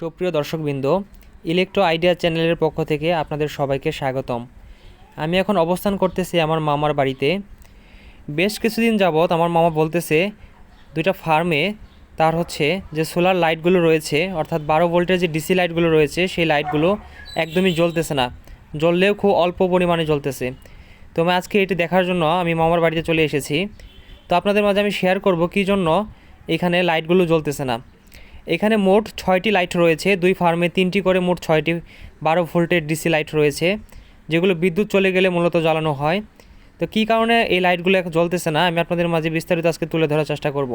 সুপ্রিয় দর্শকবৃন্দ, electro idea চ্যানেলের পক্ষ থেকে আপনাদের সবাইকে স্বাগতম। আমি এখন অবস্থান করতেছি আমার মামার বাড়িতে। বেশ কিছুদিন যাবৎ আমার মামা বলতেছে দুইটা ফার্মে তার যে সোলার লাইটগুলো রয়েছে, অর্থাৎ 12 ভোল্টের যে ডিসি লাইটগুলো রয়েছে সেই লাইটগুলো একদমই জ্বলতেছে না, জ্বললেও খুব অল্প পরিমাণে জ্বলতেছে। তো আমি আজকে এটি দেখার জন্য আমি মামার বাড়িতে চলে এসেছি। তো আপনাদের মাঝে আমি শেয়ার করব কী জন্য এখানে লাইটগুলো জ্বলতেছে না। এখানে মোট 6টি লাইট রয়েছে, দুই ফার্মে 3টি করে মোট 6টি 12 ভোল্টের ডিসি লাইট রয়েছে, যেগুলো বিদ্যুৎ চলে গেলে মূলত জ্বালানো হয়। তো কী কারণে এই লাইটগুলো এখন জ্বলতেছে না আমি আপনাদের মাঝে বিস্তারিত আজকে তুলে ধরার চেষ্টা করব।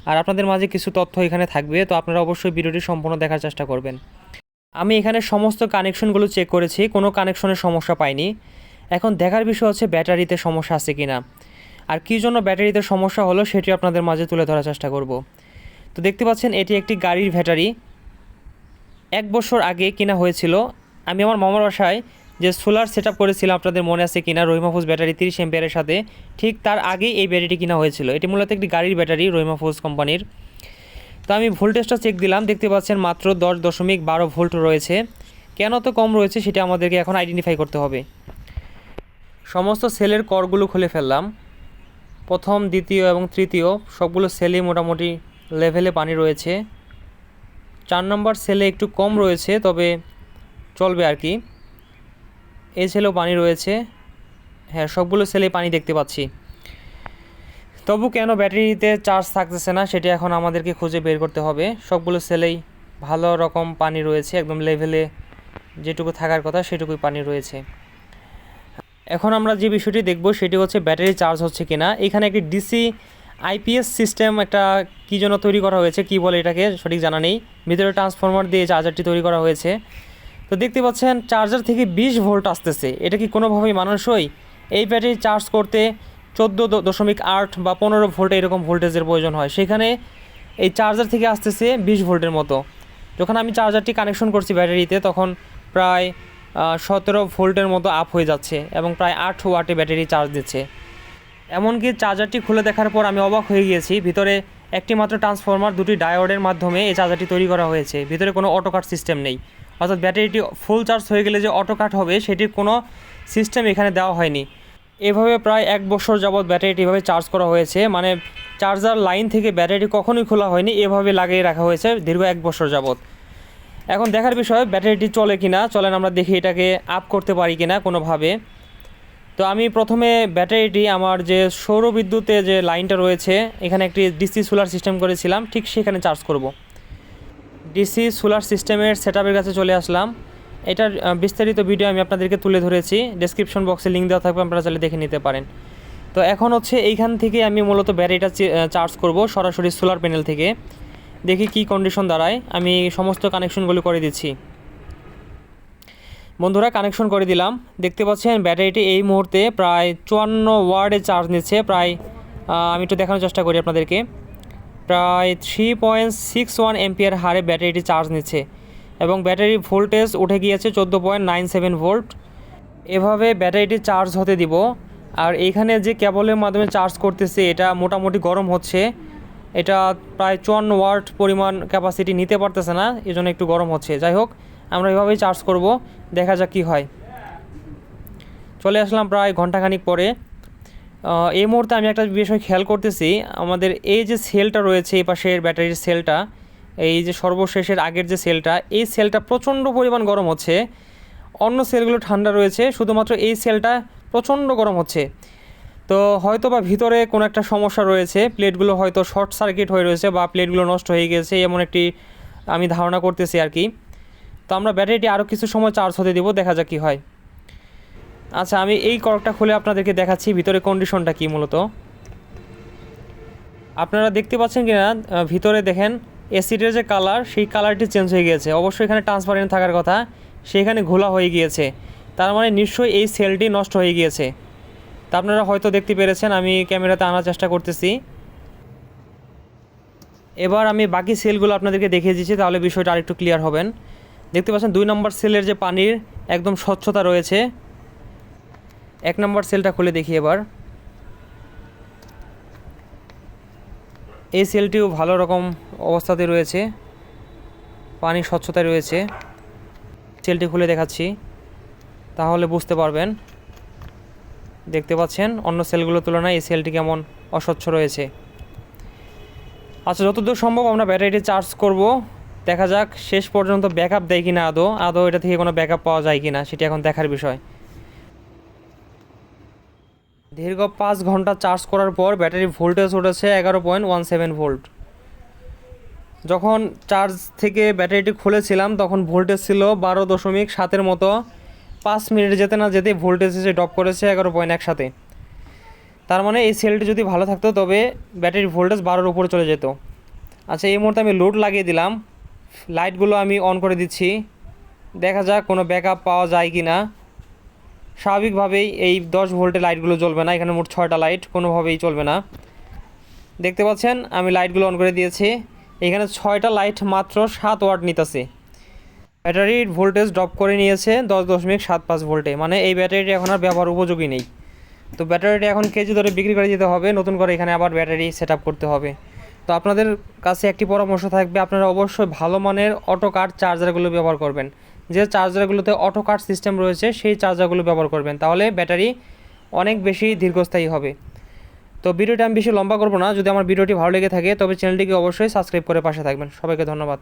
আর আপনাদের মাঝে কিছু তথ্য এখানে থাকবে, তো আপনারা অবশ্যই ভিডিওটি সম্পূর্ণ দেখার চেষ্টা করবেন। আমি এখানে সমস্ত কানেকশনগুলো চেক করেছি, কোনো কানেকশনের সমস্যা পাইনি। এখন দেখার বিষয় হচ্ছে ব্যাটারিতে সমস্যা আছে কি না, আর কী জন্য ব্যাটারিতে সমস্যা হলো সেটি আপনাদের মাঝে তুলে ধরার চেষ্টা করব। তো দেখতে পাচ্ছেন এটি একটি গাড়ির ব্যাটারি, 1 বছর আগে কেনা হয়েছিল। আমি আমার মামার বাসায় যে সোলার সেট আপ করেছিলাম, আপনাদের মনে আছে কিনা, রহিমাফুজ ব্যাটারি 30 এম্পিয়ারের সাথে, ঠিক তার আগেই এই ব্যাটারিটি কেনা হয়েছিল। এটি মূলত একটি গাড়ির ব্যাটারি, রহিমাফুজ কোম্পানির। তো আমি ভোল্টেজটা চেক দিলাম, দেখতে পাচ্ছেন মাত্র 10.12 ভোল্ট রয়েছে। কেন তো কম রয়েছে সেটা আমাদেরকে এখন আইডেন্টিফাই করতে হবে। সমস্ত সেলের করগুলো খুলে ফেললাম, প্রথম, দ্বিতীয় এবং তৃতীয় সবগুলো সেলই মোটামুটি লেভেলে পানি রয়েছে। 4 নম্বর সেলে একটু কম রয়েছে, তবে চলবে আর কি। এই সেলেও পানি রয়েছে, হ্যাঁ সবগুলো সেলে পানি দেখতে পাচ্ছি। তবু কেন ব্যাটারিতে চার্জ থাকতেছে না সেটা এখন আমাদেরকে খুঁজে বের করতে হবে। সবগুলো সেলেই ভালো রকম পানি রয়েছে, একদম লেভেলে যেটুকু থাকার কথা সেটুকুই পানি রয়েছে। এখন আমরা যে বিষয়টি দেখব সেটি হচ্ছে ব্যাটারি চার্জ হচ্ছে কিনা। এখানে একটি ডিসি আইপিএস সিস্টেম একটা কী জন্য তৈরি করা হয়েছে, কি বলে এটাকে সঠিক জানা নেই, ভিতরে ট্রান্সফরমার দিয়ে চার্জারটি তৈরি করা হয়েছে। তো দেখতে পাচ্ছেন চার্জার থেকে 20 ভোল্ট আসতেছে, এটা কি কোনোভাবেই মানানসই? এই ব্যাটারি চার্জ করতে 14.8 বা 15 ভোল্ট এরকম ভোল্টেজের প্রয়োজন হয়, সেখানে এই চার্জার থেকে আসতেছে 20 ভোল্টের মতো। যখন আমি চার্জারটি কানেকশন করছি ব্যাটারিতে তখন প্রায় 17 ভোল্টের মতো আপ হয়ে যাচ্ছে এবং প্রায় 8 ওয়াটে ব্যাটারি চার্জ দিচ্ছে। এমনকি চার্জারটি খুলে দেখার পর আমি অবাক হয়ে গিয়েছি, ভিতরে একটি মাত্র ট্রান্সফরমার, 2টি ডায়োডের মাধ্যমে এই চার্জারটি তৈরি করা হয়েছে। ভিতরে কোনো অটো কাট সিস্টেম নেই, অর্থাৎ ব্যাটারিটি ফুল চার্জ হয়ে গেলে যে অটো কাট হবে সেটির কোনো সিস্টেম এখানে দেওয়া হয়নি। এভাবে প্রায় 1 বছর যাবৎ ব্যাটারিটি এভাবে চার্জ করা হয়েছে, মানে চার্জার লাইন থেকে ব্যাটারিটি কখনোই খোলা হয়নি, এভাবে লাগিয়ে রাখা হয়েছে দীর্ঘ 1 বছর যাবৎ। এখন দেখার বিষয় ব্যাটারিটি চলে কিনা, চলেন আমরা দেখি এটাকে আপ করতে পারি কিনা কোনোভাবে। তো আমি প্রথমে ব্যাটারিটি আমার যে সৌর বিদ্যুতে যে লাইনটা রয়েছে এখানে একটি ডিসি সোলার সিস্টেম করেছিলাম, ঠিক সেখানে চার্জ করব। ডিসি সোলার সিস্টেমের সেটআপের কাছে চলে আসলাম। এটার বিস্তারিত ভিডিও আমি আপনাদেরকে তুলে ধরেছি, ডেসক্রিপশন বক্সে লিঙ্ক দেওয়া থাকবে, আপনারা চাইলে দেখে নিতে পারেন। তো এখন এইখান থেকে আমি মূলত ব্যাটারিটা চার্জ করব সরাসরি সোলার প্যানেল থেকে। দেখি কি কন্ডিশন দাঁড়ায়। আমি সমস্ত কানেকশনগুলো করে দিচ্ছি। বন্ধুরা কানেকশন করে দিলাম, দেখতে পাচ্ছেন ব্যাটারিটি এই মুহূর্তে প্রায় 54 ওয়াটে চার্জ নিচ্ছে। প্রায় আমি একটু দেখানোর চেষ্টা করি আপনাদেরকে, প্রায় 3.61 এম্পিয়ার হারে ব্যাটারিটি চার্জ নিচ্ছে এবং ব্যাটারি ভোল্টেজ উঠে গিয়েছে 14.97 ভোল্ট। এভাবে ব্যাটারিটি চার্জ হতে দিব। আর এইখানে যে কেবলের মাধ্যমে চার্জ করতেছে এটা মোটামুটি গরম হচ্ছে, এটা প্রায় 54 ওয়াট পরিমাণ ক্যাপাসিটি নিতে পারতেছে না, এজন্য একটু গরম হচ্ছে। যাই হোক, আমরা এভাবেই চার্জ করব, দেখা যাক কী হয়। চলে আসলাম প্রায় ঘন্টাখানিক পরে। এই মুহূর্তে আমি একটা বিষয় খেয়াল করতেছি, আমাদের এই যে সেলটা রয়েছে এই পাশের ব্যাটারির সেলটা, এই যে সর্বশেষের আগের যে সেলটা, এই সেলটা প্রচণ্ড পরিমাণ গরম হচ্ছে। অন্য সেলগুলো ঠান্ডা রয়েছে, শুধুমাত্র এই সেলটা প্রচণ্ড গরম হচ্ছে। তো হয়তো বা ভিতরে কোনো একটা সমস্যা রয়েছে, প্লেটগুলো হয়তো শর্ট সার্কিট হয়ে রয়েছে বা প্লেটগুলো নষ্ট হয়ে গেছে, এমন একটি আমি ধারণা করতেছি আর কি। তো আমরা ব্যাটারিটি আরও কিছু সময় চার্জ হতে দেবো, দেখা যাক কী হয়। আচ্ছা, আমি এই কর্কটা খুলে আপনাদেরকে দেখাচ্ছি ভিতরে কন্ডিশনটা কী। মূলত আপনারা দেখতে পাচ্ছেন কি না, ভিতরে দেখেন এসিডের যে কালার সেই কালারটি চেঞ্জ হয়ে গিয়েছে। অবশ্যই এখানে ট্রান্সপারেন্ট থাকার কথা, সেখানে ঘোলা হয়ে গিয়েছে, তার মানে নিশ্চয়ই এই সেলটি নষ্ট হয়ে গিয়েছে। তা আপনারা হয়তো দেখতে পেরেছেন, আমি ক্যামেরাতে আনার চেষ্টা করতেছি। এবার আমি বাকি সেলগুলো আপনাদেরকে দেখিয়ে দিচ্ছি, তাহলে বিষয়টা আরেকটু ক্লিয়ার হবেন। দেখতে পাচ্ছেন 2 নম্বর সেলের যে পানির একদম স্বচ্ছতা রয়েছে। 1 নম্বর সেলটা খুলে দেখি এবার। এই সেলটিও ভালো রকম অবস্থাতে রয়েছে। পানি স্বচ্ছতায় রয়েছে। সেলটি খুলে দেখাচ্ছি, তাহলে বুঝতে পারবেন। দেখতে পাচ্ছেন অন্য সেলগুলোর তুলনায় এই সেলটি কেমন অস্বচ্ছ রয়েছে। আচ্ছা, যতদূর সম্ভব আমরা ব্যাটারিটি চার্জ করব। দেখা যাক শেষ পর্যন্ত ব্যাকআপ দেয় কিনা, আদৌ এটা থেকে কোনো ব্যাকআপ পাওয়া যায় কিনা সেটি এখন দেখার বিষয়। দীর্ঘ 5 ঘন্টা চার্জ করার পর ব্যাটারির ভোল্টেজ উঠেছে 11.17 ভোল্ট। যখন চার্জ থেকে ব্যাটারিটি খুলেছিলাম তখন ভোল্টেজ ছিল 12.7-এর মতো। 5 মিনিট যেতে না যেতে ভোল্টেজ এসে ড্রপ করেছে 11.17। তার মানে এই সেলটি যদি ভালো থাকতো তবে ব্যাটারির ভোল্টেজ 12-এর উপরে চলে যেত। আচ্ছা, এই মুহূর্তে আমি লোড লাগিয়ে দিলাম, লাইটগুলো আমি অন করে দিচ্ছি। দেখা যাক কোনো ব্যাকআপ পাওয়া যায় কি না। স্বাভাবিকভাবেই এই 10 ভোল্টের লাইটগুলো জ্বলবে না, এখানে মোট 6টা লাইট, কোনোভাবেই চলবে না। দেখতে পাচ্ছেন আমি লাইটগুলো অন করে দিয়েছি, এখানে 6টা লাইট মাত্র 7 ওয়াট নিতেছে। ব্যাটারির ভোল্টেজ ড্রপ করে নিয়েছে 10.75 ভোল্টে, মানে এই ব্যাটারিটি এখন আর ব্যবহার উপযোগী নেই। তো ব্যাটারিটি এখন কেজি ধরে বিক্রি করে দিতে হবে, নতুন করে এখানে আবার ব্যাটারি সেট আপ করতে হবে। তো আপনাদের কাছে একটি পরামর্শ থাকবে, আপনারা অবশ্যই ভালো মানের অটো কাট চার্জারগুলো ব্যবহার করবেন। যে চার্জারগুলোতে অটো কাট সিস্টেম রয়েছে সেই চার্জারগুলো ব্যবহার করবেন, তাহলে ব্যাটারি অনেক বেশি দীর্ঘস্থায়ী হবে। তো ভিডিওটা আমি বেশি লম্বা করব না। যদি আমার ভিডিওটি ভালো লেগে থাকে তবে চ্যানেলটিকে অবশ্যই সাবস্ক্রাইব করে পাশে থাকবেন। সবাইকে ধন্যবাদ।